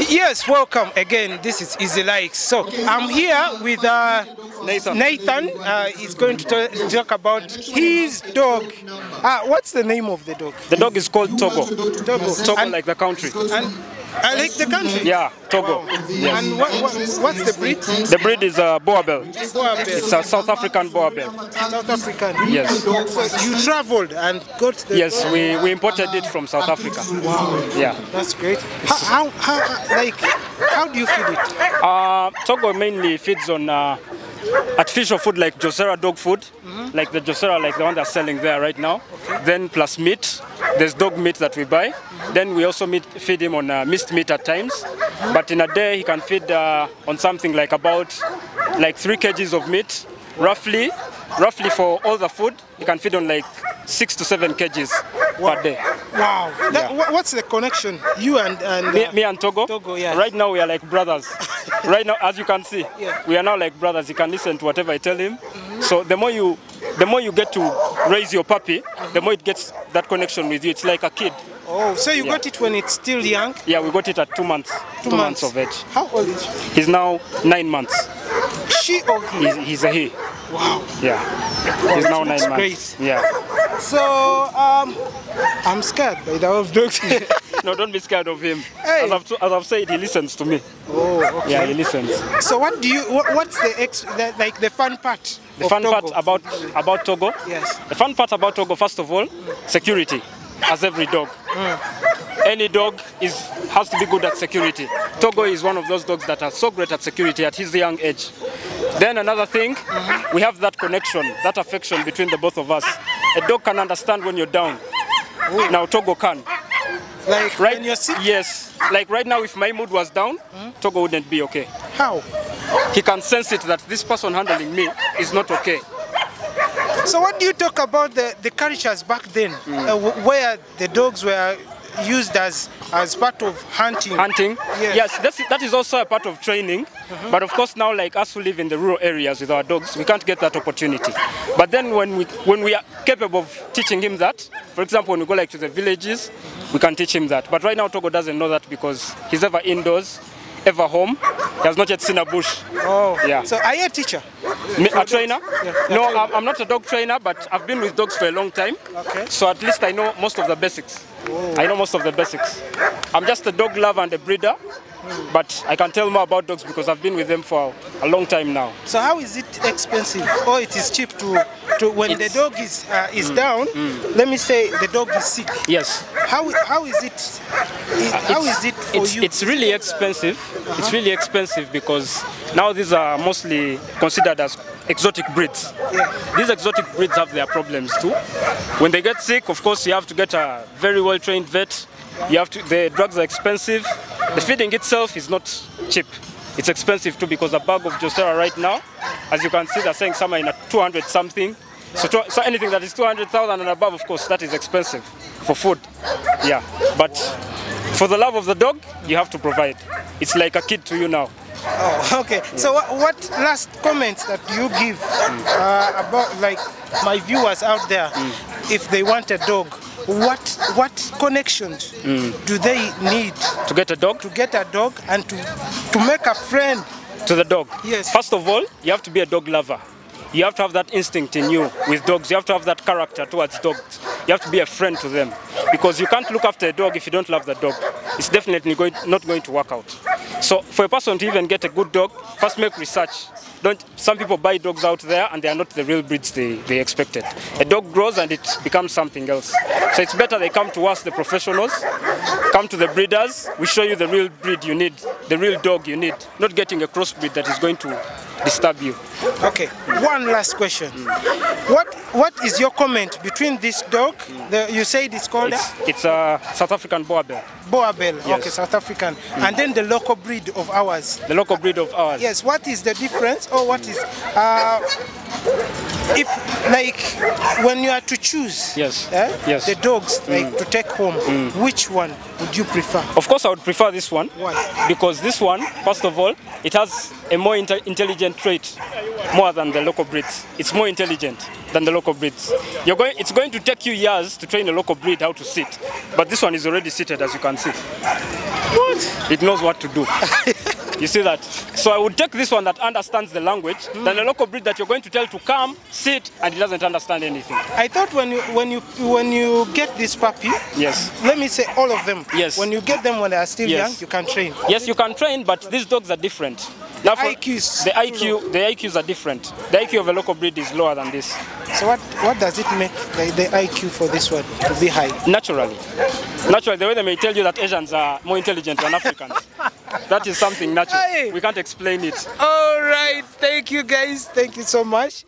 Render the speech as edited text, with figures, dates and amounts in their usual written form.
Yes, welcome again. This is Easy Likes. So I'm here with Nathan. He's going to talk about his dog. What's the name of the dog? The dog is called Togo. Togo, like the country. And I like the country. Yeah, Togo. Wow. Yes. And what's the breed? The breed is Boabel. Boabel. It's a South African Boabel. South African. Yes. So you traveled and got the. Yes, we imported it from South Africa. Wow. Yeah. That's great. How do you feed it? Togo mainly feeds on artificial food like Josera dog food, like the Josera, like the one they're selling there right now. Okay. Then plus meat. There's dog meat that we buy. Then we also feed him on mixed meat at times. But in a day he can feed on something like about 3 kgs of meat, roughly for all the food. He can feed on like 6 to 7 kgs per day. Wow. What's the connection? You and me and Togo? Togo, yeah. Right now we are like brothers. Right now, as you can see, we are now like brothers. You can listen to whatever I tell him. So the more you get to raise your puppy, the more it gets that connection with you. It's like a kid. Oh, so you got it when it's still young? Yeah, we got it at 2 months. 2 months of age. How old is he? He's now 9 months. She or he? He's a he. Wow. Yeah. He's now 9 months. Great. Yeah. So I'm scared by the old dogs. No, don't be scared of him. Hey. As I've said, he listens to me. Oh, okay. Yeah, he listens. So what's the fun part? The fun part about Togo? Yes. The fun part about Togo, first of all, security, as every dog. Any dog has to be good at security. Togo is one of those dogs that are so great at security at his young age. Then another thing, we have that connection, that affection between the both of us. A dog can understand when you're down. Ooh. Now Togo can. Like right, when you're sick? Yes. Like right now, if my mood was down, Togo wouldn't be okay. How? He can sense it that this person handling me is not okay. So what do you talk about the cultures back then, where the dogs were used as part of hunting? Hunting? Yes, that is also a part of training. But of course now, like us who live in the rural areas with our dogs, we can't get that opportunity. But then when we are capable of teaching him that, for example, when we go like to the villages, we can teach him that. But right now Togo doesn't know that because he's ever indoors, ever home. He has not yet seen a bush. Oh, yeah. So are you a teacher? A trainer? Yeah, no, I'm not a dog trainer, but I've been with dogs for a long time. Okay. So at least I know most of the basics. Oh. I know most of the basics. I'm just a dog lover and a breeder, but I can tell more about dogs because I've been with them for a long time now. So how is it expensive or it is cheap to when the dog is down? Let me say the dog is sick. Yes. How is it for you? It's really expensive. It's really expensive because now these are mostly considered as exotic breeds. Yeah. These exotic breeds have their problems too. When they get sick, of course, you have to get a very well-trained vet. The drugs are expensive. The feeding itself is not cheap. It's expensive too because a bag of Josera right now, as you can see, they're saying somewhere in a 200 something. So anything that is 200,000 and above, of course, that is expensive for food. Yeah, but for the love of the dog, you have to provide. It's like a kid to you now. Oh, okay. Yeah. So what last comments that you give about like my viewers out there, if they want a dog, what connections do they need to get a dog? To get a dog and to make a friend to the dog. Yes. First of all, you have to be a dog lover. You have to have that instinct in you with dogs. You have to have that character towards dogs. You have to be a friend to them because you can't look after a dog if you don't love the dog. It's definitely not going to work out. So for a person to even get a good dog, first make research. Some people buy dogs out there and they are not the real breeds they expected. A dog grows and it becomes something else. So it's better they come to us, the professionals, come to the breeders. We show you the real breed you need, the real dog you need, not getting a crossbreed that is going to disturb you. Okay, one last question. What is your comment between this dog, you said it's called? It's a South African Boabel. Boabel, yes. Okay, South African. And then the local breed of ours. The local breed of ours. Yes, what is the difference or what is, if like when you are to choose the dogs like to take home, which one would you prefer? Of course I would prefer this one. Why? Because this one, first of all, it has a more intelligent trait more than the local breeds. It's more intelligent than the local breeds. It's going to take you years to train a local breed how to sit, but this one is already seated, as you can see. What? It knows what to do. You see that? So I would take this one that understands the language than a local breed that you're going to tell to come, sit, and it doesn't understand anything. I thought when you get this puppy, yes, let me say all of them. Yes. When you get them when they are still yes. young, you can train. Yes, you can train, but these dogs are different. Now the IQs are different. The IQ of a local breed is lower than this. So what does it make the IQ for this one to be high? Naturally, the way they may tell you that Asians are more intelligent than Africans. That is something natural. We can't explain it. All right, thank you guys. Thank you so much.